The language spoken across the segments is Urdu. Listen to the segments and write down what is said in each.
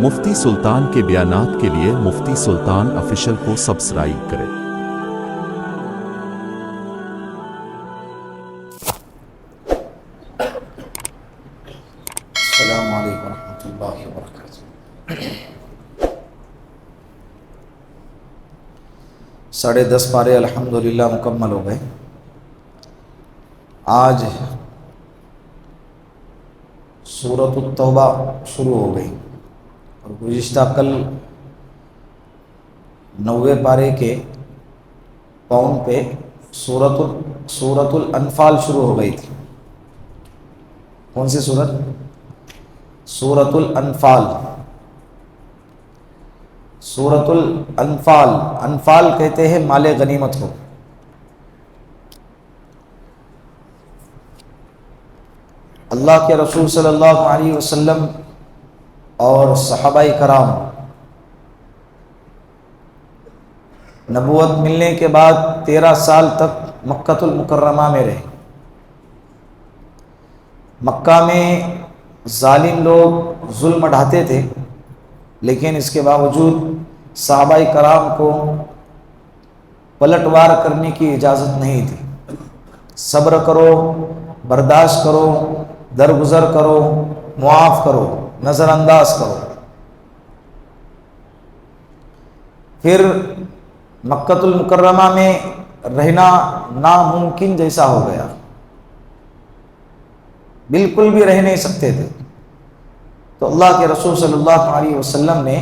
مفتی سلطان کے بیانات کے لیے مفتی سلطان آفیشل کو سبسکرائب کریں۔ السلام علیکم ورحمۃ اللہ وبرکاتہ۔ 10:30 پارے الحمدللہ مکمل ہو گئے۔ آج سورۃ التوبہ شروع ہو گئی اور گزشتہ کل 90 پارے کے پاؤں پہ سورۃ الانفال شروع ہو گئی تھی۔ کون سی سورت؟ سورۃ الانفال۔ سورۃ الانفال، انفال کہتے ہیں مال غنیمت کو۔ اللہ کے رسول صلی اللہ علیہ وسلم اور صحابہ کرام نبوت ملنے کے بعد 13 سال تک مکۃ المکرمہ میں رہے۔ مکہ میں ظالم لوگ ظلم ڈھاتے تھے، لیکن اس کے باوجود صحابہ کرام کو پلٹوار کرنے کی اجازت نہیں تھی۔ صبر کرو، برداشت کرو، درگزر کرو، معاف کرو، نظر انداز کرو۔ پھر مکۃ المکرمہ میں رہنا ناممکن جیسا ہو گیا، بالکل بھی رہ نہیں سکتے تھے۔ تو اللہ کے رسول صلی اللہ علیہ وسلم نے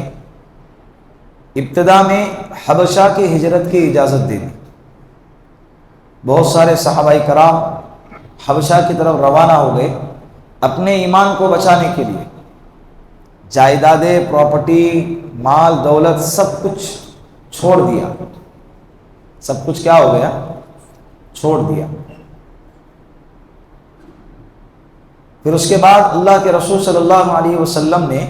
ابتدا میں حبشہ کی ہجرت کی اجازت دے دی۔ بہت سارے صحابہ کرام حبشہ کی طرف روانہ ہو گئے اپنے ایمان کو بچانے کے لیے۔ جائیدادیں، پراپرٹی، مال دولت سب کچھ چھوڑ دیا۔ سب کچھ کیا ہو گیا؟ چھوڑ دیا۔ پھر اس کے بعد اللہ کے رسول صلی اللہ علیہ وسلم نے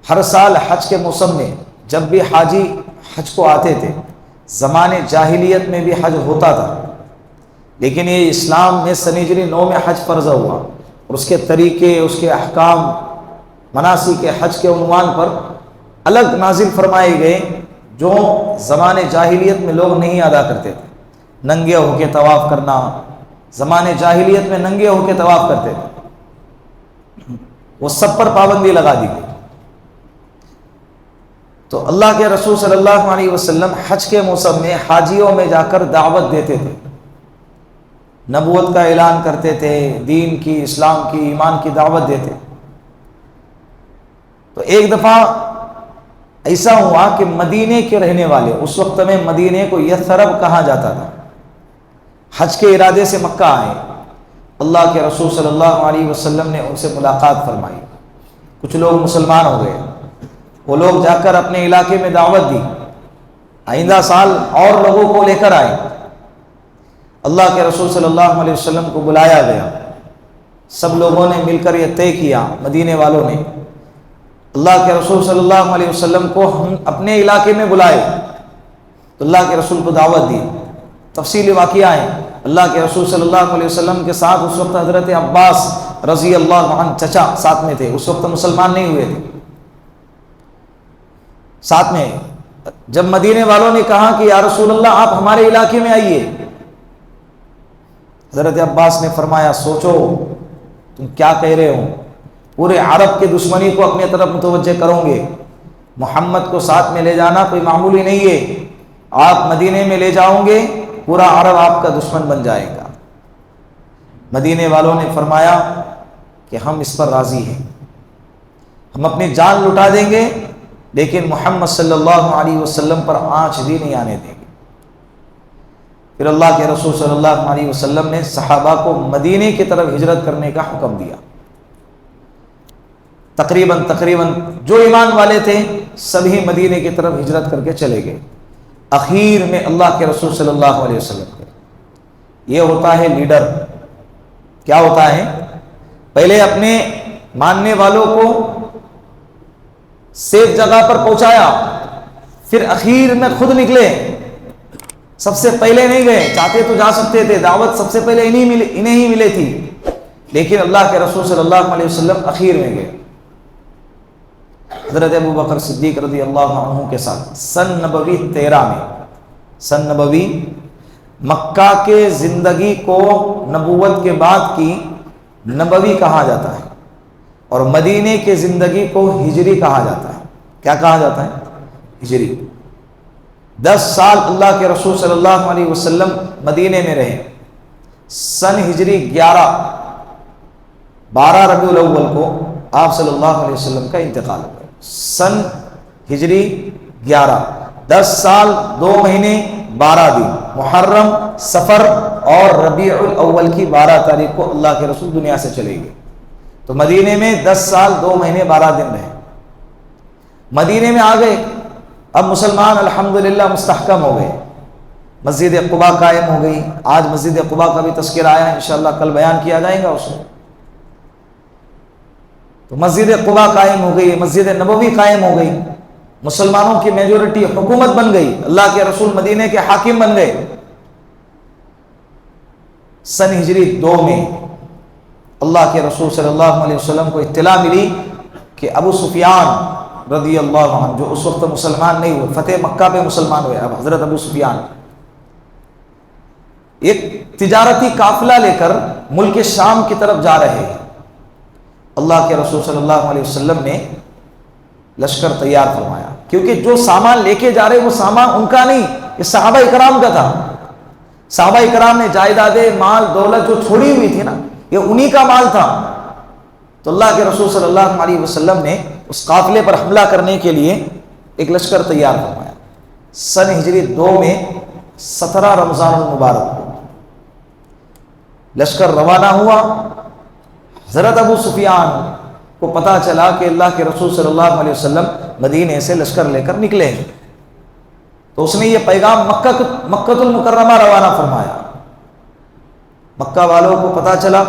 ہر سال حج کے موسم میں جب بھی حاجی حج کو آتے تھے، زمانے جاہلیت میں بھی حج ہوتا تھا، لیکن یہ اسلام میں سن ہجری 9 میں حج فرض ہوا اور اس کے طریقے، اس کے احکام، مناسک حج کے عنوان پر الگ نازل فرمائے گئے جو زمانے جاہلیت میں لوگ نہیں ادا کرتے تھے۔ ننگے ہو کے طواف کرنا، زمانے جاہلیت میں ننگے ہو کے طواف کرتے تھے، وہ سب پر پابندی لگا دی گئی۔ تو اللہ کے رسول صلی اللہ علیہ وسلم حج کے موسم میں حاجیوں میں جا کر دعوت دیتے تھے، نبوت کا اعلان کرتے تھے، دین کی، اسلام کی، ایمان کی دعوت دیتے۔ تو ایک دفعہ ایسا ہوا کہ مدینے کے رہنے والے، اس وقت میں مدینے کو یثرب کہا جاتا تھا، حج کے ارادے سے مکہ آئے۔ اللہ کے رسول صلی اللہ علیہ وسلم نے ان سے ملاقات فرمائی۔ کچھ لوگ مسلمان ہو گئے، وہ لوگ جا کر اپنے علاقے میں دعوت دی، آئندہ سال اور لوگوں کو لے کر آئے۔ اللہ کے رسول صلی اللہ علیہ وسلم کو بلایا گیا، سب لوگوں نے مل کر یہ طے کیا، مدینے والوں نے، اللہ کے رسول صلی اللہ علیہ وسلم کو ہم اپنے علاقے میں بلائے۔ تو اللہ کے رسول کو دعوت دی۔ تفصیلی واقعہ ہے، اللہ کے رسول صلی اللہ علیہ وسلم کے ساتھ اس وقت حضرت عباس رضی اللہ عنہ چچا ساتھ میں تھے، اس وقت مسلمان نہیں ہوئے تھے، ساتھ میں۔ جب مدینے والوں نے کہا کہ یا رسول اللہ آپ ہمارے علاقے میں آئیے، حضرت عباس نے فرمایا سوچو تم کیا کہہ رہے ہو، پورے عرب کے دشمنی کو اپنے طرف متوجہ کرو گے، محمد کو ساتھ میں لے جانا کوئی معمولی نہیں ہے، آپ مدینے میں لے جاؤ گے پورا عرب آپ کا دشمن بن جائے گا۔ مدینے والوں نے فرمایا کہ ہم اس پر راضی ہیں، ہم اپنی جان لٹا دیں گے لیکن محمد صلی اللہ علیہ وسلم پر آنچ بھی نہیں آنے دیں گے۔ پھر اللہ کے رسول صلی اللہ علیہ وسلم نے صحابہ کو مدینے کی طرف ہجرت کرنے کا حکم دیا۔ تقریباً جو ایمان والے تھے سبھی مدینے کی طرف ہجرت کر کے چلے گئے۔ اخیر میں اللہ کے رسول صلی اللہ علیہ وسلم کے، یہ ہوتا ہے لیڈر۔ کیا ہوتا ہے؟ پہلے اپنے ماننے والوں کو سیف جگہ پر پہنچایا، پھر اخیر میں خود نکلے، سب سے پہلے نہیں گئے، چاہتے تو جا سکتے تھے، دعوت سب سے پہلے انہیں ہی ملے تھی، لیکن اللہ کے رسول صلی اللہ علیہ وسلم اخیر میں گئے۔ حضرت ابو بکر صدیق رضی اللہ عنہ کے ساتھ سن نبوی 13 میں، سن نبوی مکہ کے زندگی کو نبوت کے بعد کی نبوی کہا جاتا ہے، اور مدینے کے زندگی کو ہجری کہا جاتا ہے۔ کیا کہا جاتا ہے؟ ہجری۔ 10 سال اللہ کے رسول صلی اللہ علیہ وسلم مدینے میں رہے۔ سن ہجری 12 ربیع الاول کو آپ صلی اللہ علیہ وسلم کا انتقال ہو گیا۔ سن ہجری 11، 10 سال 2 مہینے 12 دن، محرم، سفر اور ربیع الاول کی 12 تاریخ کو اللہ کے رسول دنیا سے چلے گئے۔ تو مدینے میں 10 سال 2 مہینے 12 دن رہے، مدینے میں آ گئے۔ اب مسلمان الحمدللہ مستحکم ہو گئے، مسجد قباء قائم ہو گئی۔ آج مسجد قباء کا بھی تذکرہ آیا ہے، انشاءاللہ کل بیان کیا جائے گا اس میں۔ تو مسجد قباء قائم ہو گئی، مسجد نبوی قائم ہو گئی، مسلمانوں کی میجورٹی حکومت بن گئی، اللہ کے رسول مدینے کے حاکم بن گئے۔ سن ہجری 2 میں اللہ کے رسول صلی اللہ علیہ وسلم کو اطلاع ملی کہ ابو سفیان رضی اللہ عنہ، جو اس وقت مسلمان نہیں ہوئے، فتح مکہ پہ مسلمان ہوئے، اب حضرت ابو سفیان ایک تجارتی قافلہ لے کر ملک شام کی طرف جا رہے ہیں۔ اللہ کے رسول صلی اللہ علیہ وسلم نے لشکر تیار فرمایا، کیونکہ جو سامان لے کے جا رہے وہ سامان ان کا نہیں، یہ صحابہ اکرام کا تھا۔ صحابہ اکرام نے جائیدادیں، مال دولت جو چھوڑی ہوئی تھی نا، یہ انہی کا مال تھا۔ تو اللہ کے رسول صلی اللہ علیہ وسلم نے اس قافلے پر حملہ کرنے کے لیے ایک لشکر تیار فرمایا۔ سن ہجری 2 میں 17 رمضان المبارک کو لشکر روانہ ہوا۔ حضرت ابو سفیان کو پتہ چلا کہ اللہ کے رسول صلی اللہ علیہ وسلم مدینے سے لشکر لے کر نکلے ہیں، تو اس نے یہ پیغام مکہ المکرمہ روانہ فرمایا۔ مکہ والوں کو پتہ چلا،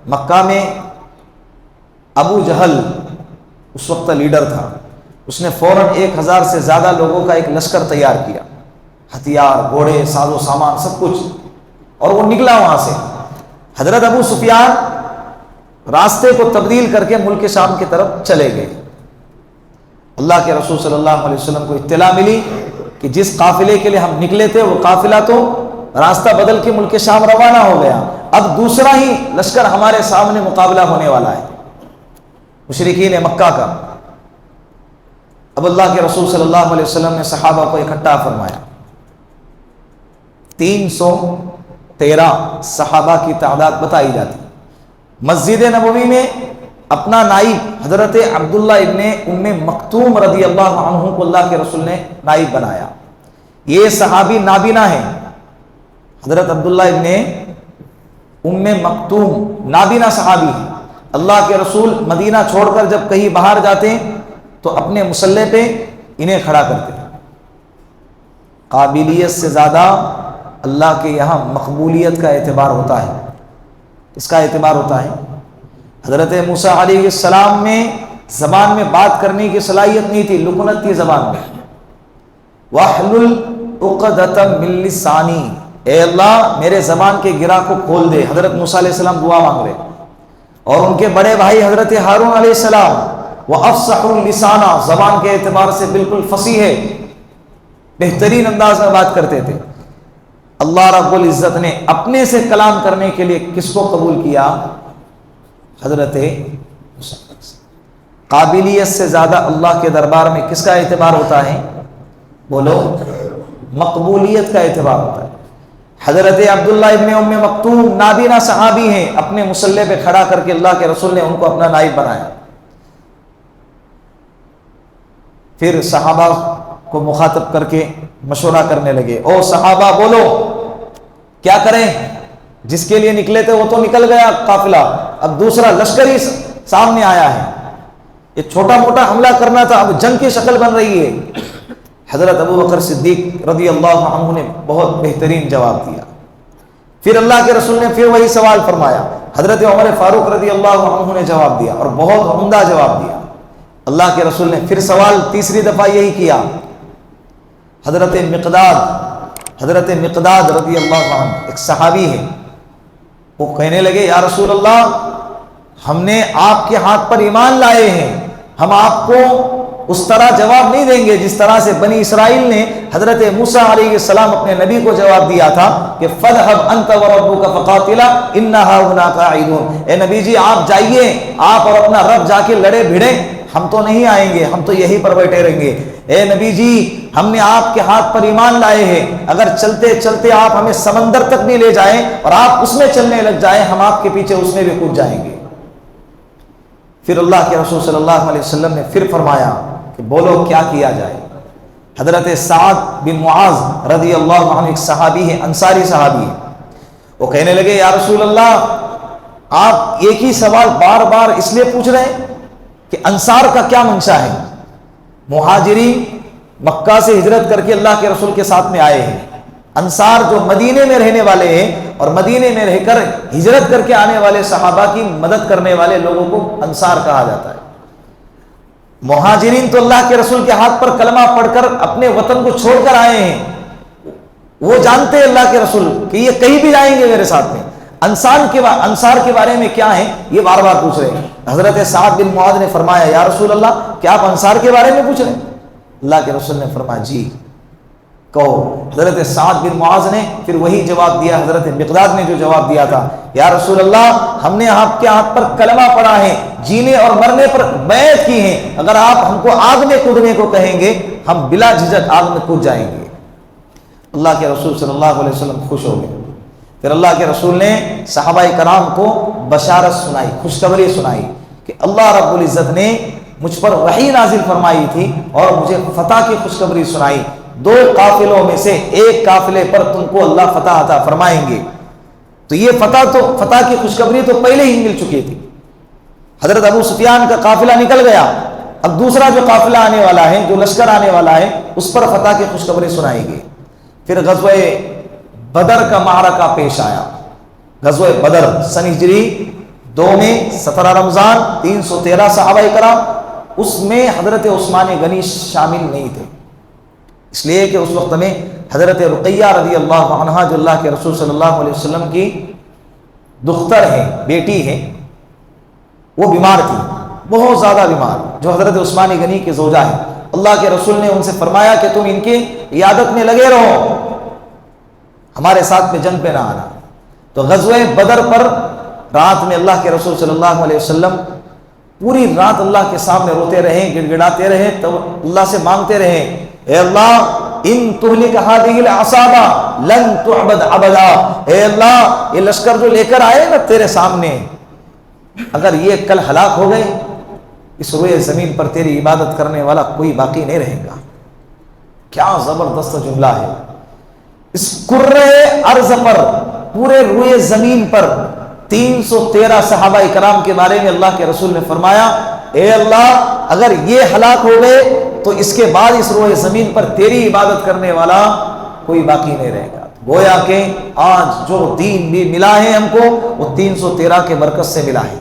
مکہ میں ابو جہل اس وقت لیڈر تھا، اس نے فوراً 1000 سے زیادہ لوگوں کا ایک لشکر تیار کیا، ہتھیار، گھوڑے، ساز و سامان سب کچھ، اور وہ نکلا وہاں سے۔ حضرت ابو سفیان راستے کو تبدیل کر کے ملک شام کی طرف چلے گئے۔ اللہ کے رسول صلی اللہ علیہ وسلم کو اطلاع ملی کہ جس قافلے کے لیے ہم نکلے تھے وہ قافلہ تو راستہ بدل کے ملک شام روانہ ہو گیا، اب دوسرا ہی لشکر ہمارے سامنے مقابلہ ہونے والا ہے، مشرکین مکہ کا۔ اب اللہ کے رسول صلی اللہ علیہ وسلم نے صحابہ کو اکٹھا فرمایا۔ 313 صحابہ کی تعداد بتائی جاتی۔ مسجد نبوی میں اپنا نائب حضرت عبداللہ ابن ام مکتوم رضی اللہ عنہ کو اللہ کے رسول نے نائب بنایا۔ یہ صحابی نابینا ہیں، حضرت عبداللہ ابن ام مکتوم نابینا صحابی ہیں۔ اللہ کے رسول مدینہ چھوڑ کر جب کہیں باہر جاتے ہیں تو اپنے مسلح پہ انہیں کھڑا کرتے ہیں۔ قابلیت سے زیادہ اللہ کے یہاں مقبولیت کا اعتبار ہوتا ہے۔ اس کا اعتبار ہوتا ہے، حضرت موسیٰ علیہ السلام میں زبان میں بات کرنے کی صلاحیت نہیں تھی، لکنت تھی زبان میں۔ وَاحْلُلْ عُقْدَةً مِّن لِّسَانِي، اے اللہ میرے زبان کے گرہ کو کھول دے۔ حضرت موسیٰ علیہ السلام دعا مانگ رہے، اور ان کے بڑے بھائی حضرت ہارون علیہ السلام وَأَفْصَحُ اللِّسَانَ، زبان کے اعتبار سے بالکل فصیح ہے، بہترین انداز میں بات کرتے تھے۔ اللہ رب العزت نے اپنے سے کلام کرنے کے لیے کس کو قبول کیا؟ حضرت موسیٰ۔ قابلیت سے زیادہ اللہ کے دربار میں کس کا اعتبار ہوتا ہے؟ بولو، مقبولیت کا اعتبار ہوتا ہے۔ حضرت عبداللہ ابن ام مکتوم نابینا صحابی ہیں، اپنے مسلح پہ کھڑا کر کے اللہ کے رسول نے ان کو اپنا نائب بنایا۔ پھر صحابہ کو مخاطب کر کے مشورہ کرنے لگے، او صحابہ بولو کیا کریں؟ جس کے لیے نکلے تھے وہ تو نکل گیا قافلہ، اب دوسرا لشکر ہی سامنے آیا ہے، یہ چھوٹا موٹا حملہ کرنا تھا، اب جنگ کی شکل بن رہی ہے۔ حضرت ابو بکر صدیق رضی اللہ عنہ نے بہت بہترین جواب دیا۔ پھر اللہ کے رسول نے پھر وہی سوال فرمایا، حضرت عمر فاروق رضی اللہ عنہ نے جواب دیا، اور بہت عمدہ جواب دیا۔ اللہ کے رسول نے پھر سوال تیسری دفعہ یہی کیا۔ حضرت مقداد رضی اللہ عنہ ایک صحابی ہے، وہ کہنے لگے یا رسول اللہ ہم نے آپ کے ہاتھ پر ایمان لائے ہیں، ہم آپ کو اس طرح جواب نہیں دیں گے جس طرح سے بنی اسرائیل نے حضرت موسیٰ علیہ السلام اپنے نبی کو جواب دیا تھا کہ فَاذْهَبْ أَنْتَ وَرَبُّكَ فَقَاتِلَا إِنَّا هَاهُنَا قَاعِدُونَ، اے نبی جی آپ جائیے، آپ اور اپنا رب جا کے لڑے بھڑیں، ہم تو نہیں آئیں گے، ہم تو یہیں پر بیٹھے رہیں گے۔ اے نبی جی ہم نے آپ کے ہاتھ پر ایمان لائے ہیں، اگر چلتے چلتے آپ ہمیں سمندر تک بھی لے جائیں اور آپ اس میں چلنے لگ جائیں، ہم آپ کے پیچھے اس میں بھی کود جائیں گے۔ پھر اللہ کے رسول صلی اللہ علیہ وسلم نے پھر فرمایا کہ بولو کیا کیا جائے۔ حضرت سعد بن معاذ رضی اللہ عنہ ایک صحابی ہے، انصاری صحابی ہے، وہ کہنے لگے یا رسول اللہ آپ ایک ہی سوال بار بار اس لیے پوچھ رہے ہیں کہ انصار کا کیا منشا ہے؟ مہاجرین مکہ سے ہجرت کر کے اللہ کے رسول کے ساتھ میں آئے ہیں، انصار جو مدینے میں رہنے والے ہیں اور مدینے میں رہ کر ہجرت کر کے آنے والے صحابہ کی مدد کرنے والے لوگوں کو انصار کہا جاتا ہے۔ مہاجرین تو اللہ کے رسول کے ہاتھ پر کلمہ پڑھ کر اپنے وطن کو چھوڑ کر آئے ہیں، وہ جانتے ہیں اللہ کے رسول کہ یہ کہیں بھی جائیں گے میرے ساتھ میں۔ انصار کے بارے میں کیا ہے یہ بار بار پوچھ رہے ہیں۔ حضرت سعد بن معاذ نے فرمایا یا رسول اللہ کیا آپ انصار کے بارے میں پوچھ رہے ہیں؟ اللہ کے رسول نے فرمایا جی کہو۔ حضرت سعد بن معاذ نے پھر وہی جواب دیا حضرت مقداد نے جو جواب دیا تھا، یا رسول اللہ ہم نے آپ کے ہاتھ پر کلمہ پڑھا ہے، جینے اور مرنے پر بیعت کی ہے، اگر آپ ہم کو آگ میں کودنے کو کہیں گے ہم بلا جھجک آگ میں کود جائیں گے۔ اللہ کے رسول صلی اللہ علیہ وسلم خوش ہو گئے۔ پھر اللہ کے رسول نے صحابہ کرام کو بشارت سنائی، خوشخبری سنائی کہ اللہ رب العزت نے مجھ پر وحی نازل فرمائی تھی اور مجھے فتح کی خوشخبری سنائی، 2 قافلوں میں سے ایک قافلے پر تم کو اللہ فتح عطا فرمائیں گے۔ تو یہ فتح کی خوشخبری تو پہلے ہی مل چکی تھی۔ حضرت ابو سفیان کا قافلہ نکل گیا، اب دوسرا جو قافلہ آنے والا ہے، جو لشکر آنے والا ہے، اس پر فتح کی خوشخبری سنائی گئی۔ پھر غزوہ بدر کا معرکہ پیش آیا۔ غزوہ بدر سن ہجری 2 میں 17 رمضان 313 صحابہ کرام، اس میں حضرت عثمان غنی شامل نہیں تھے، اس لیے کہ اس وقت میں حضرت رقیہ رضی اللہ عنہا جو اللہ کے رسول صلی اللہ علیہ وسلم کی دختر ہے، بیٹی ہے، وہ بیمار تھی، بہت زیادہ بیمار، جو حضرت عثمان غنی کی زوجہ ہے۔ اللہ کے رسول نے ان سے فرمایا کہ تم ان کی عیادت میں لگے رہو، ہمارے ساتھ میں جنگ پہ نہ آنا۔ تو غزوہ بدر پر رات میں اللہ کے رسول صلی اللہ علیہ وسلم پوری رات اللہ کے سامنے روتے رہے، گڑ گڑاتے رہے، تو اللہ سے مانگتے رہے اے اللہ ان تہلک ہذہ العصابہ لن تعبد ابدا، اے اللہ یہ لشکر جو لے کر آئے نا تیرے سامنے، اگر یہ کل ہلاک ہو گئے اس روئے زمین پر تیری عبادت کرنے والا کوئی باقی نہیں رہے گا۔ کیا زبردست جملہ ہے! اس کرۂ ارض پر، پورے روئے زمین پر 313 صحابہ کرام کے بارے میں اللہ کے رسول نے فرمایا اے اللہ اگر یہ ہلاک ہو گئے تو اس کے بعد اس روئے زمین پر تیری عبادت کرنے والا کوئی باقی نہیں رہے گا۔ گویا کہ آج جو دین بھی ملا ہے ہم کو وہ 313 کے برکت سے ملا ہے۔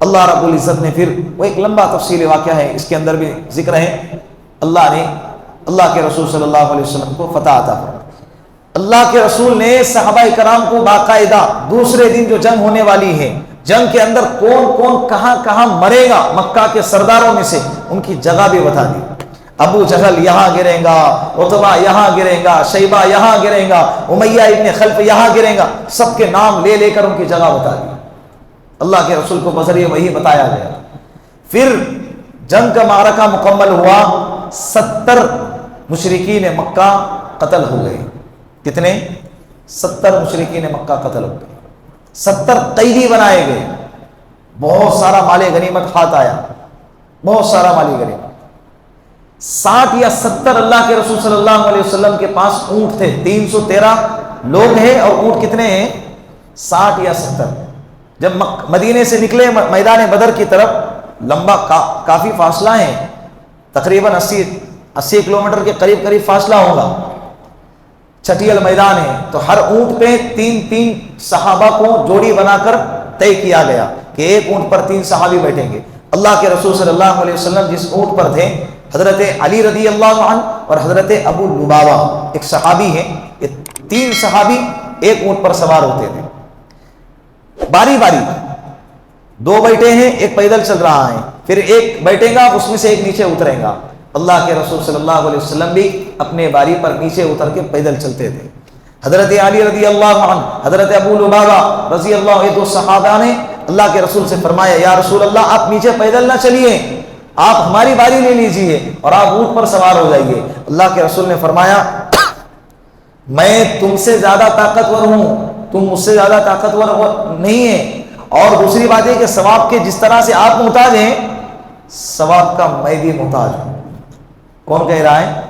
اللہ رب العزت نے پھر وہ ایک لمبا تفصیل واقعہ ہے، اس کے اندر بھی ذکر ہے، اللہ نے اللہ کے رسول صلی اللہ علیہ وسلم کو فتح عطا فرمائی۔ اللہ کے رسول نے صحابہ کرام کو باقاعدہ دوسرے دن جو جنگ ہونے والی ہے، جنگ کے اندر کون کون کہاں کہاں مرے گا مکہ کے سرداروں میں سے ان کی جگہ بھی بتا دی۔ ابو جہل یہاں گرے گا، عتبہ یہاں گرے گا، شیبہ یہاں گرے گا، امیہ ابن خلف یہاں گرے گا، سب کے نام لے لے کر ان کی جگہ بتا دی۔ اللہ کے رسول کو بذریعہ وہی بتایا گیا۔ پھر جنگ کا معرکہ مکمل ہوا، 70 مشرکین مکہ قتل ہو گئے۔ کتنے؟ 70 مشرکین مکہ قتل ہو گئے، 70 قیدی بنائے گئے، بہت سارا مال غنیمت ہاتھ آیا، بہت سارا مال غنیمت۔ 60 یا 70 اللہ کے رسول صلی اللہ علیہ وسلم کے پاس اونٹ تھے، 313 لوگ ہیں اور اونٹ کتنے ہیں؟ 60 یا 70۔ جب مدینے سے نکلے میدان بدر کی طرف، لمبا کافی فاصلہ ہے، تقریباً 80 کلومیٹر کے قریب فاصلہ ہوگا، چھٹیل میدان ہے، تو ہر اونٹ پہ 3 صحابہ کو جوڑی بنا کر طے کیا گیا کہ ایک اونٹ پر 3 صحابی بیٹھیں گے۔ اللہ کے رسول صلی اللہ علیہ وسلم جس اونٹ پر تھے، حضرت علی رضی اللہ عنہ اور حضرت ابو لبابہ ایک صحابی ہے، یہ 3 صحابی ایک اونٹ پر سوار ہوتے تھے، باری باری دو بیٹے ہیں، ایک پیدل چل رہا ہے، پھر ایک بیٹھے گا، اس میں سے ایک نیچے اترے گا۔ اللہ کے رسول صلی اللہ علیہ وسلم بھی اپنے باری پر نیچے اتر کے پیدل چلتے تھے۔ حضرت علی رضی اللہ عنہ، حضرت ابو لبابہ رضی اللہ عنہ، دو صحابہ نے اللہ کے رسول سے فرمایا یا رسول اللہ آپ نیچے پیدل نہ چلیے، آپ ہماری باری لے لیجئے اور آپ اونٹ پر سوار ہو جائیے۔ اللہ کے رسول نے فرمایا میں تم سے زیادہ طاقتور ہوں، تم مجھ سے زیادہ طاقتور نہیں ہے، اور دوسری بات ہے کہ ثواب کے جس طرح سے آپ محتاج ہیں، ثواب کا میں بھی محتاج ہوں۔ کون کہہ رہا ہے؟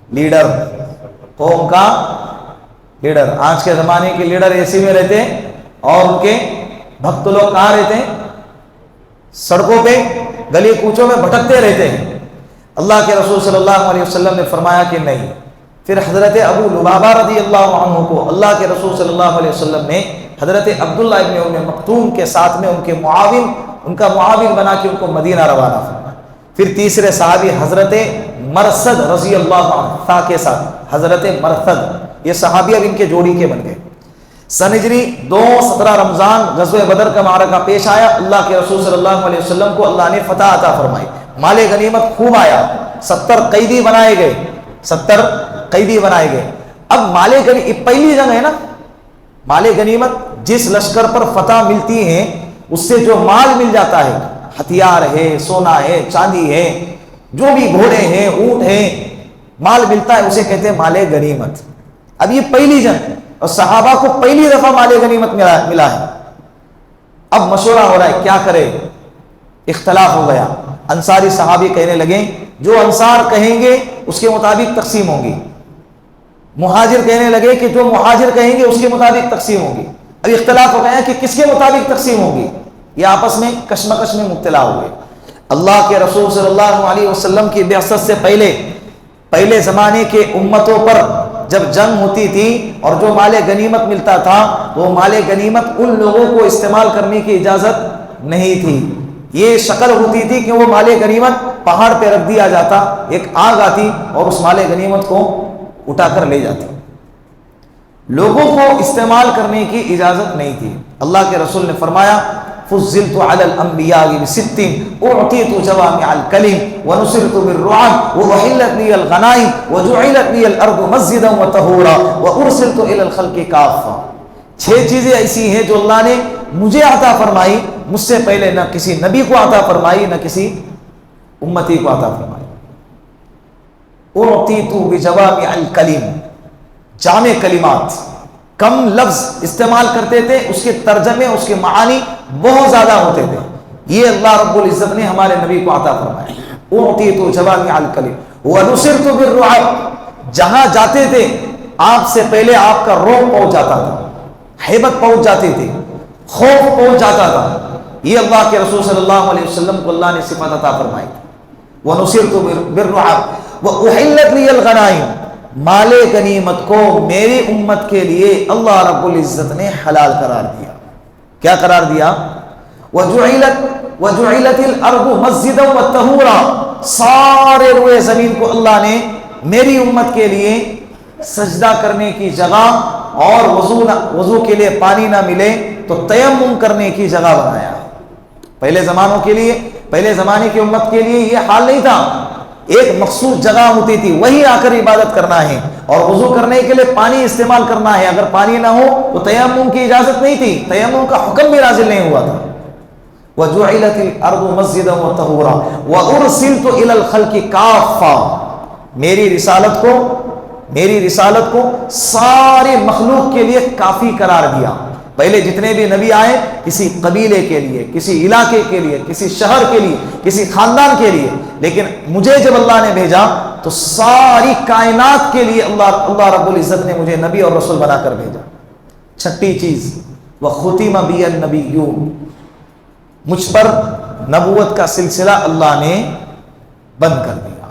لیڈر، قوم کا لیڈر۔ آج کے زمانے کے لیڈر اے سی میں رہتے ہیں اور ان کے بھکت لوگ کہاں رہتے ہیں؟ سڑکوں پہ گلی کوچوں میں بھٹکتے رہتے ہیں۔ اللہ کے رسول صلی اللہ علیہ وسلم نے فرمایا کہ نہیں۔ پھر حضرت ابو لبابہ رضی اللہ عنہ کو اللہ کے رسول صلی اللہ علیہ وسلم نے حضرت عبداللہ ابن ام مکتوم کے ساتھ میں ان کا معاون بنا کے ان کو مدینہ روانہ فرمایا۔ پھر تیسرے صحابی حضرت مرثد رضی اللہ عنہ تھا کے ساتھ، حضرت مرثد، یہ صحابی اب ان کے جوڑی کے بن گئے۔ سن ہجری 2/17 رمضان غزوہ بدر کا معرکہ پیش آیا، اللہ کے رسول صلی اللہ علیہ وسلم کو اللہ نے فتح عطا فرمائی، مال غنیمت خوب آیا، 70 قیدی بنائے گئے، 70 قیدی بنائے گئے۔ اب مال غنیمت پہلی جنگ ہے نا، مال غنیمت جس لشکر پر فتح ملتی ہے اس سے جو مال مل جاتا ہے، ہتھیار ہے، سونا ہے، چاندی ہے، جو بھی گھوڑے ہیں، اونٹ ہیں، مال ملتا ہے اسے کہتے ہیں مال غنیمت۔ اب یہ پہلی جنگ اور صحابہ کو پہلی دفعہ مال غنیمت ملا ہے۔ اب مشورہ ہو رہا ہے کیا کرے، اختلاف ہو گیا۔ انصاری صحابی کہنے لگے جو انصار کہیں گے اس کے مطابق تقسیم ہوگی، مہاجر کہنے لگے کہ جو مہاجر کہیں گے اس کے مطابق تقسیم ہوگی۔ اب اختلاف ہو گیا کہ کس کے مطابق تقسیم ہوگی، یہ آپس میں کشمکش میں مبتلا ہوئے۔ اللہ کے رسول صلی اللہ علیہ وسلم کی بعثت سے پہلے زمانے کے امتوں پر جب جنگ ہوتی تھی اور جو مال غنیمت ملتا تھا وہ مال غنیمت ان لوگوں کو استعمال کرنے کی اجازت نہیں تھی۔ یہ شکل ہوتی تھی کہ وہ مال غنیمت پہاڑ پہ رکھ دیا جاتا، ایک آگ آتی اور اس مال غنیمت کو اٹھا کر لے جاتی، لوگوں کو استعمال کرنے کی اجازت نہیں تھی۔ اللہ کے رسول نے فرمایا فضلت علی الانبیاء بست اعطیت جوامع الکلم ونصرت بالرعب واحلت لی الغنائم وجعلت لی الارض مسجدا وطہورا وارسلت الی الخلق کافہ۔ 6 چیزیں ایسی ہیں جو اللہ نے مجھے عطا فرمائی، مجھ سے پہلے نہ کسی نبی کو عطا فرمائی نہ کسی امتی کو عطا فرمائی۔ اعطیت بجوامع الکلم، جامع کلمات، کم لفظ استعمال کرتے تھے، اس کے ترجمے، اس کے معانی بہت زیادہ ہوتے تھے، یہ اللہ رب العزت نے ہمارے نبی کو عطا فرمایا۔ اعطیت جوامع الکلم ونصرت بالرعب، جہاں جاتے تھے آپ سے پہلے آپ کا روح پہنچ جاتا تھا، ہیبت پہنچ جاتی تھی، خوف پہنچ جاتا تھا، یہ اللہ کے رسول صلی اللہ علیہ وسلم کو اللہ نے صفت عطا فرمائی۔ ونصرت بالرعب واحلت لی الغنائم، مال غنیمت کو میری امت کے لیے اللہ رب العزت نے حلال قرار دیا۔ کیا قرار دیا؟ وجعلت الارض مسجدا وطہورا، سارے روئے زمین کو اللہ نے میری امت کے لیے سجدہ کرنے کی جگہ اور وضو کے لیے پانی نہ ملے تو تیمم کرنے کی جگہ بنایا۔ پہلے زمانے کی امت کے لیے یہ حال نہیں تھا، ایک مخصوص جگہ ہوتی تھی وہی آ کر عبادت کرنا ہے اور وضو کرنے کے لیے پانی استعمال کرنا ہے، اگر پانی نہ ہو تو تیمم کی اجازت نہیں تھی، تیمم کا حکم بھی نازل نہیں ہوا تھا۔ وَجُعِلَتِ الْأَرْضُ مَسْجِدًا وَطَهُورًا وَأُرْسِلْتُ إِلَى الْخَلْقِ كَافَّةً، میری رسالت کو سارے مخلوق کے لیے کافی قرار دیا۔ پہلے جتنے بھی نبی آئے کسی قبیلے کے لیے، کسی علاقے کے لیے، کسی شہر کے لیے، کسی خاندان کے لیے، لیکن مجھے جب اللہ نے بھیجا تو ساری کائنات کے لیے اللہ رب العزت نے مجھے نبی اور رسول بنا کر بھیجا۔ 6ٹھی چیز وَخُتِمَ بِيَ النَّبِيُّونَ، مجھ پر نبوت کا سلسلہ اللہ نے بند کر دیا۔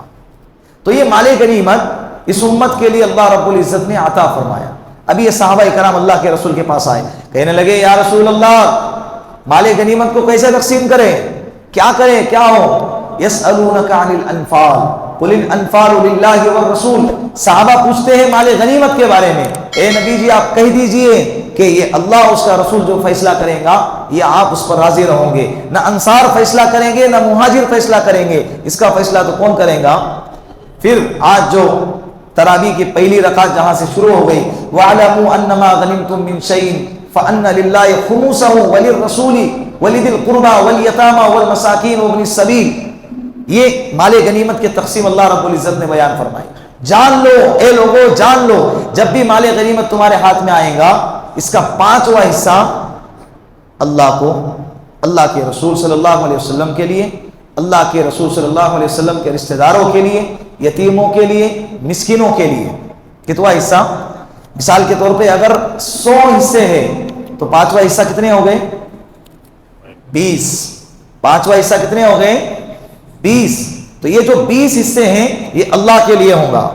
تو یہ مال غنیمت اس امت کے لیے اللہ رب العزت نے عطا فرمایا۔ ابھی یہ صحابہ کرام اللہ کے رسول کے پاس آئے، کہنے لگے یا رسول اللہ مال غنیمت کو کیسے تقسیم کریں، کیا کریں، کیا ہو؟ یسألونک عن الانفال، قل الانفال للہ والرسول. صحابہ پوچھتے ہیں مال غنیمت کے بارے میں، اے نبی جی آپ کہہ دیجئے کہ یہ اللہ اس کا رسول جو فیصلہ کریں گا یہ آپ اس پر راضی رہو گے. نہ انصار فیصلہ کریں گے نہ مہاجر فیصلہ کریں گے، اس کا فیصلہ تو کون کرے گا؟ پھر آج جو تراویح کی پہلی رکعت جہاں سے شروع ہو گئی، وَاعْلَمُوا أَنَّمَا غَنِمْتُم مِّن شَيْءٍ فَأَنَّ لِلَّهِ خُمُسَهُ وَلِلرَّسُولِ وَلِذِي الْقُرْبَى وَالْيَتَامَى وَالْمَسَاكِينِ وَابْنِ السَّبِيلِ. یہ مال غنیمت کی تقسیم اللہ رب العزت نے بیان فرمائی. جان لو اے لوگو، جان لو جب بھی مال غنیمت تمہارے ہاتھ میں آئے گا اس کا 5واں حصہ اللہ کو، اللہ کے رسول صلی اللہ علیہ وسلم کے لیے، اللہ کے رسول صلی اللہ علیہ وسلم کے رشتہ داروں کے لیے، یتیموں کے لیے، مسکینوں کے لیے. کتنا حصہ؟ مثال کے طور پہ اگر 100 حصے ہیں تو 5واں حصہ کتنے ہو گئے؟ 20. 5واں حصہ کتنے ہو گئے؟ 20. تو یہ جو 20 حصے ہیں یہ اللہ کے لیے ہوں گا.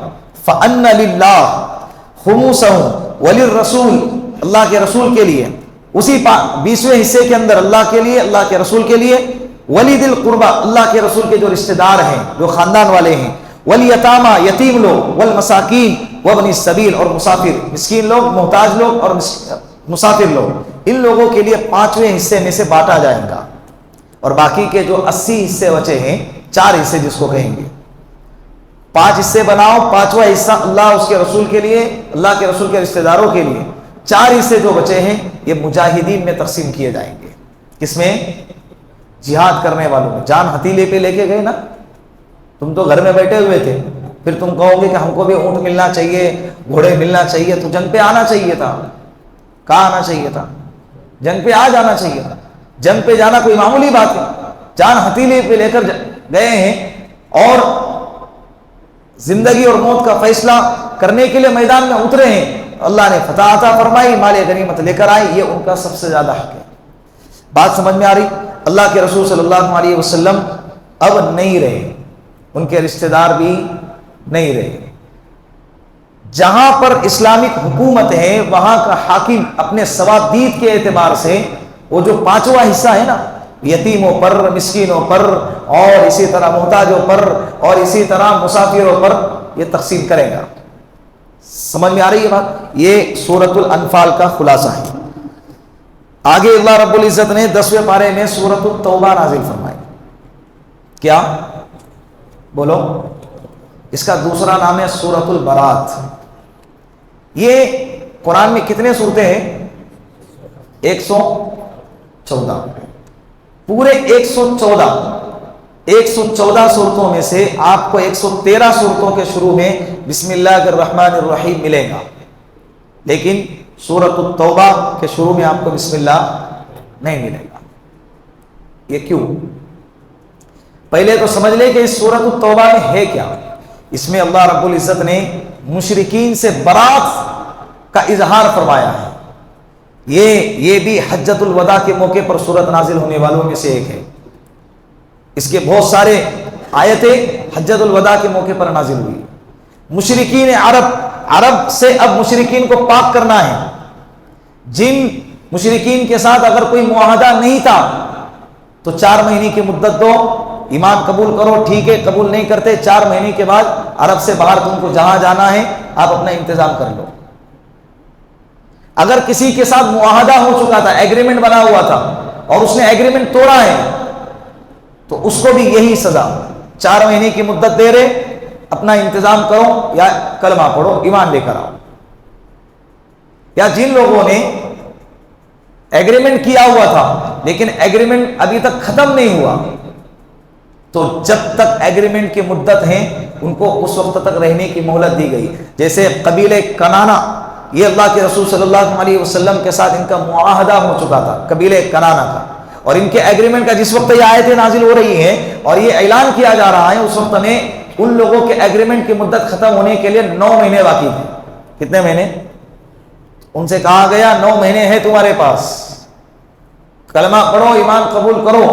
فَأَنَّ لِلَّهِ خُمُسَهُ وَلِلرَّسُولِ، اللہ کے رسول کے لیے. اسی 20ویں حصے کے اندر اللہ کے لیے، اللہ کے رسول کے لیے. وَلِذِي الْقُرْبَى، اللہ کے رسول کے جو رشتہ دار ہیں، جو خاندان والے ہیں. وَالْيَتَامَى، یتیم لوگ. وَالْمَسَاكِينِ وَابْنِ السَّبِيلِ، اور مسافر، مسکین لوگ، محتاج لوگ اور مسافر لوگ. ان لوگوں کے لیے 5ویں حصے میں سے بانٹا جائے گا. اور باقی کے جو 80 حصے بچے ہیں، 4 حصے جس کو کہیں گے، 5 حصے بناؤ، 5واں حصہ اللہ اس کے رسول کے لیے، اللہ کے رسول کے رشتہ داروں کے لیے. 4 حصے جو بچے ہیں یہ مجاہدین میں تقسیم کیے جائیں گے. کس میں؟ جہاد کرنے والوں میں. جان ہتھیلے پہ لے کے گئے نا، تم تو گھر میں بیٹھے ہوئے تھے، پھر تم کہو گے کہ ہم کو بھی اونٹ ملنا چاہیے، گھوڑے ملنا چاہیے، تو جنگ پہ آنا چاہیے تھا. کہاں آنا چاہیے تھا؟ جنگ پہ آ جانا چاہیے تھا. جنگ پہ جانا کوئی معمولی بات ہے؟ جان ہتھیلے پہ لے کر گئے ہیں اور زندگی اور موت کا فیصلہ کرنے کے لیے میدان میں اترے ہیں. اللہ نے فتح عطا فرمائی، مال غنیمت لے کر آئی. یہ ان کا سب سے زیادہ حق ہے. بات سمجھ میں آ رہی؟ اللہ کے رسول صلی اللہ علیہ وسلم اب نہیں رہے، ان کے رشتہ دار بھی نہیں رہے. جہاں پر اسلامک حکومت ہے وہاں کا حاکم اپنے ثوابدید کے اعتبار سے وہ جو 5واں حصہ ہے نا، یتیموں پر، مسکینوں پر، اور اسی طرح محتاجوں پر، اور اسی طرح مسافروں پر یہ تقسیم کرے گا. سمجھ میں آ رہی ہے بات؟ یہ سورۃ الانفال کا خلاصہ ہے. آگے اللہ رب العزت نے 10ویں پارے میں سورۃ التوبہ نازل فرمائی. کیا بولو؟ اس کا دوسرا نام ہے سورۃ البرات. یہ قرآن میں کتنے سورتیں ہیں؟ 114. پورے 114 صورتوں میں سے آپ کو 113 صورتوں کے شروع میں بسم اللہ الرحمن الرحیم ملے گا، لیکن سورۃ التوبہ کے شروع میں آپ کو بسم اللہ نہیں ملے گا. یہ کیوں؟ پہلے تو سمجھ لے کہ اس سورۃ التوبہ میں ہے کیا. اس میں اللہ رب العزت نے مشرکین سے برات کا اظہار فرمایا ہے. یہ بھی حجۃ الوداع کے موقع پر سورت نازل ہونے والوں میں سے ایک ہے. اس کے بہت سارے آیتیں حجۃ الوداع کے موقع پر نازل ہوئی. مشرکین عرب سے اب مشرکین کو پاک کرنا ہے. جن مشرکین کے ساتھ اگر کوئی معاہدہ نہیں تھا تو 4 مہینے کی مدت دو، ایمان قبول کرو، ٹھیک ہے. قبول نہیں کرتے 4 مہینے کے بعد عرب سے باہر تم کو جہاں جانا ہے آپ اپنا انتظام کر لو. اگر کسی کے ساتھ معاہدہ ہو چکا تھا، ایگریمنٹ بنا ہوا تھا، اور اس نے ایگریمنٹ توڑا ہے تو اس کو بھی یہی سزا. 4 مہینے کی مدت دے رہے، اپنا انتظام کرو یا کلمہ پڑھو، ایمان لے کر آؤ. یا جن لوگوں نے ایگریمنٹ کیا ہوا تھا لیکن ایگریمنٹ ابھی تک ختم نہیں ہوا، تو جب تک ایگریمنٹ کی مدت ہے ان کو اس وقت تک رہنے کی مہلت دی گئی. جیسے قبیلہ کنانا، یہ اللہ کے رسول صلی اللہ علیہ وسلم کے ساتھ ان کا معاہدہ ہو چکا تھا، قبیلہ کنانا کا. اور ان کے ایگریمنٹ کا جس وقت یہ آیتیں نازل ہو رہی ہیں اور یہ اعلان کیا جا رہا ہے، اس وقت میں ان لوگوں کے ایگریمنٹ کی مدت ختم ہونے کے لیے 9 مہینے باقی تھے. کتنے مہینے؟ ان سے کہا گیا 9 مہینے ہے تمہارے پاس، کلمہ پڑھو، ایمان قبول کرو،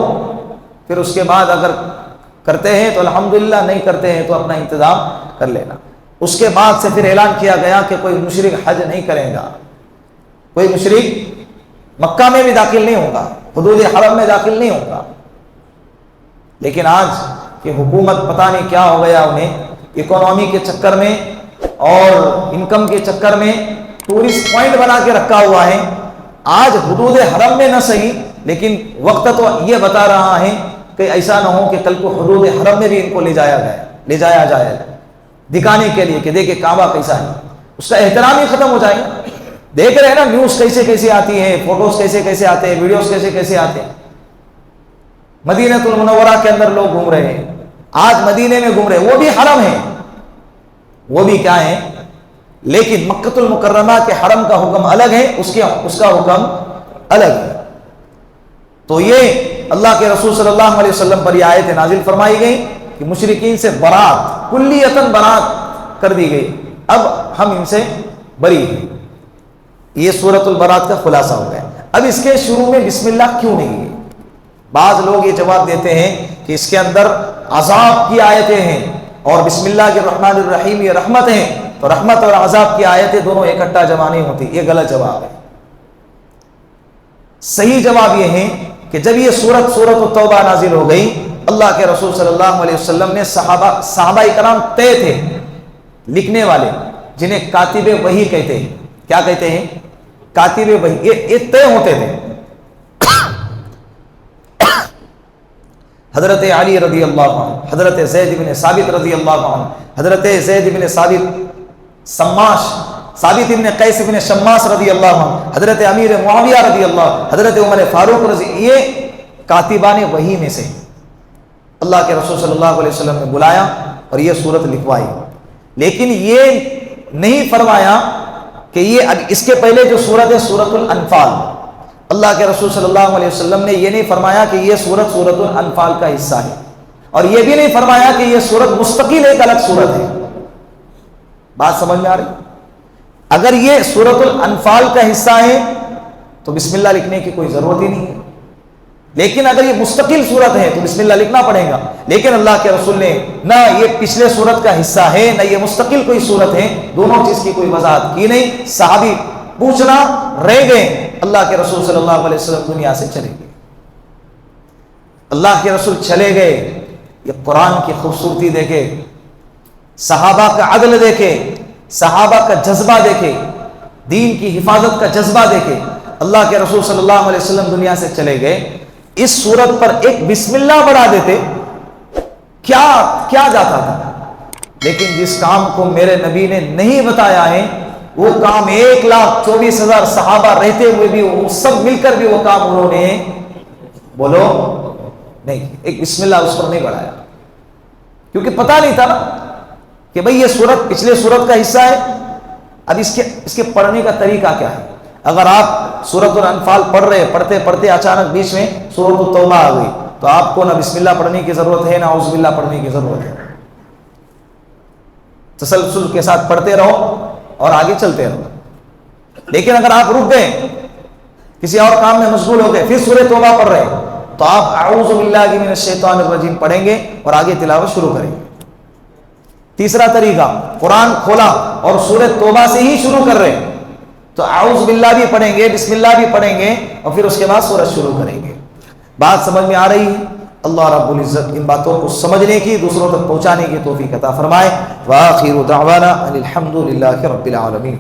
پھر اس کے بعد اگر کرتے ہیں تو الحمدللہ، نہیں کرتے ہیں تو اپنا انتظام کر لینا. اس کے بعد سے پھر اعلان کیا گیا کہ کوئی مشرک حج نہیں کرے گا، کوئی مشرک مکہ میں بھی داخل نہیں ہوگا، حدود حرم میں داخل نہیں ہوگا. لیکن آج کہ حکومت پتہ نہیں کیا ہو گیا انہیں، اکانومی کے چکر میں اور انکم کے چکر میں ٹورسٹ پوائنٹ بنا کے رکھا ہوا ہے. آج حدود حرم میں نہ صحیح لیکن وقت تو یہ بتا رہا ہے کہ ایسا نہ ہو کہ کل کو حدود حرم میں بھی ان کو لے جایا جائے دکھانے کے لیے کہ دیکھیں کعبہ کیسا ہے. اس کا احترام ہی ختم ہو جائے گا. دیکھ رہے ہیں نا نیوز کیسے کیسے آتی ہیں، فوٹوز کیسے کیسے آتے ہیں، ویڈیوز کیسے کیسے آتے ہیں. مدینہ المنورہ کے اندر لوگ گھوم رہے ہیں، آج مدینے میں گھوم رہے ہیں، وہ بھی حرم ہے، وہ بھی کیا ہے، لیکن مکہ المکرمہ کے حرم کا حکم الگ ہے، اس کا حکم الگ ہے. تو یہ اللہ کے رسول صلی اللہ علیہ وسلم پر یہ آیت نازل فرمائی گئی کہ مشرکین سے برات، کلیتاً برات کر دی گئی، اب ہم ان سے بری ہیں. یہ سورۃ البرات کا خلاصہ ہو گیا. اب اس کے شروع میں بسم اللہ کیوں نہیں ہے؟ بعض لوگ یہ جواب دیتے ہیں کہ اس کے اندر عذاب کی آیتیں ہیں اور بسم اللہ الرحمن الرحیم یہ رحمت ہیں، تو رحمت اور عذاب کی آیتیں دونوں اکٹھا جمع نہیں ہوتی. یہ غلط جواب ہے. صحیح جواب یہ ہے کہ جب یہ سورۃ التوبہ نازل ہو گئی، اللہ کے رسول صلی اللہ علیہ وسلم نے صحابہ کرام طے تھے لکھنے والے، جنہیں کاتب وحی کہتے ہیں. کیا کہتے ہیں؟ کاتب وحی. یہ طے ہوتے تھے. حضرت علی رضی اللہ عنہ، حضرت زید بن ثابت رضی اللہ عنہ، حضرت زید بن ثابت بن قیس بن شماس رضی اللہ عنہ، حضرت امیر معاویہ رضی اللہ، حضرت عمر فاروق رضی، یہ کاتبان وحی میں سے اللہ کے رسول صلی اللہ علیہ وسلم نے بلایا اور یہ صورت لکھوائی. لیکن یہ نہیں فرمایا کہ یہ اب اس کے پہلے جو صورت ہے سورۃ الانفال، اللہ کے رسول صلی اللہ علیہ وسلم نے یہ نہیں فرمایا کہ یہ سورت الانفال کا حصہ ہے، اور یہ بھی نہیں فرمایا کہ یہ سورت مستقل ایک الگ سورت ہے. بات سمجھ میں آ رہی؟ اگر یہ سورۃ الانفال کا حصہ ہے تو بسم اللہ لکھنے کی کوئی ضرورت ہی نہیں ہے. لیکن اگر یہ مستقل صورت ہے تو بسم اللہ لکھنا پڑے گا. لیکن اللہ کے رسول نے نہ یہ پچھلے صورت کا حصہ ہے نہ یہ مستقل کوئی صورت ہے، دونوں چیز کی کوئی وضاحت کی نہیں. صحابی پوچھنا رہ گئے. اللہ کے رسول صلی اللہ علیہ وسلم دنیا سے چلے گئے. اللہ کے رسول چلے گئے. یہ قرآن کی خوبصورتی دیکھے، صحابہ کا عدل دیکھے، صحابہ کا جذبہ دیکھے، دین کی حفاظت کا جذبہ دیکھے. اللہ کے رسول صلی اللہ علیہ وسلم دنیا سے چلے گئے. اس صورت پر ایک بسم اللہ بڑھا دیتے کیا جاتا تھا. لیکن جس کام کو میرے نبی نے نہیں بتایا ہے وہ کام 1,24,000 صحابہ رہتے ہوئے بھی وہ سب مل کر بھی وہ کام انہوں نے بولو نہیں، ایک بسم اللہ اس پر نہیں بڑھایا، کیونکہ پتہ نہیں تھا نا کہ بھئی یہ سورت پچھلے سورت کا حصہ ہے. اب اس کے پڑھنے کا طریقہ کیا ہے؟ اگر آپ سورۃ الانفال پڑھتے پڑھتے اچانک بیچ میں سورۃ التوبہ آ گئی تو آپ کو نہ بسم اللہ پڑھنے کی ضرورت ہے نہ اعوذ باللہ پڑھنے کی ضرورت ہے. تسلسل کے ساتھ پڑھتے رہو اور آگے چلتے رہو. لیکن اگر آپ رک گئے، کسی اور کام میں مشغول ہو گئے، پھر سورۃ توبہ پڑھ رہے تو آپ اعوذ باللہ من الشیطان الرجیم پڑھیں گے اور آگے تلاوت شروع کریں گے. تیسرا طریقہ، قرآن کھولا اور سورۃ توبہ سے ہی شروع کر رہے تو اعوذ باللہ بھی پڑھیں گے، بسم اللہ بھی پڑھیں گے اور پھر اس کے بعد سورت شروع کریں گے. بات سمجھ میں آ رہی ہے؟ اللہ رب العزت ان باتوں کو سمجھنے کی، دوسروں تک پہنچانے کی توفیق عطا فرمائے. وآخر دعوانا ان الحمد للہ رب العالمین.